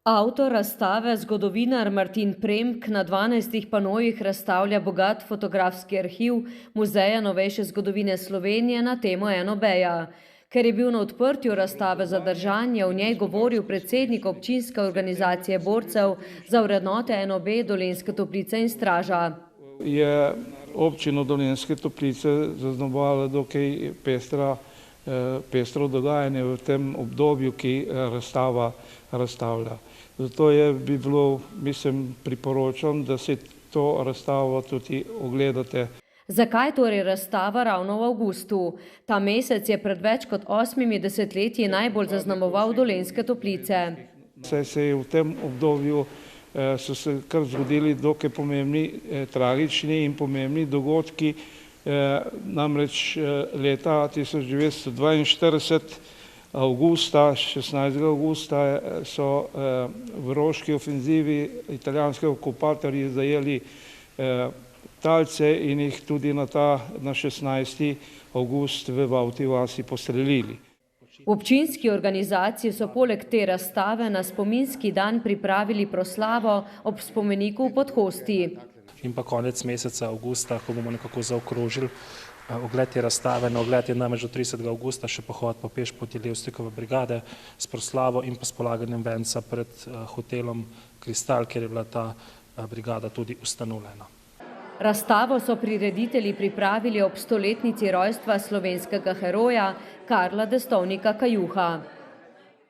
Avtor razstave, zgodovinar Martin Premk, na 12 panojih razstavlja bogat fotografski arhiv Muzeja novejše zgodovine Slovenije na temo NOB-ja. Ker je bil na odprtju razstave zadržan, je v njej govoril predsednik občinske organizacije borcev za vrednote NOB Dolenjske Toplice in Straža. Je občino Dolenjske Toplice zaznamovala dokaj pestro dogajanje v tem obdobju, ki razstava razstavlja. Zato bi bilo, priporočam, da si to razstavo tudi ogledate. Zakaj torej razstava ravno v avgustu? Ta mesec je pred več kot 8 desetletji najbolj zaznamoval Dolenjske Toplice. Saj se je v tem obdobju so se kar zgodili dokaj pomembni, tragični in pomembni dogodki. Namreč leta 1942, avgusta, 16. avgusta so v roški ofenzivi italijanski okupatorji zajeli talce in jih tudi na 16. avgust v Bavti vasi postrelili. V občinski organizaciji so poleg te razstave na spominski dan pripravili proslavo ob spomeniku v Podhosti. In pa konec meseca avgusta, ko bomo nekako zaokrožili ogled te razstave. Na ogled je namreč do 30. avgusta še pohod po pešpoti Levstikove brigade s proslavo in pa s polaganjem venca pred hotelom Kristal, kjer je bila ta brigada tudi ustanovljena. Razstavo so prireditelji pripravili ob 100-letnici rojstva slovenskega heroja Karla Destovnika Kajuha.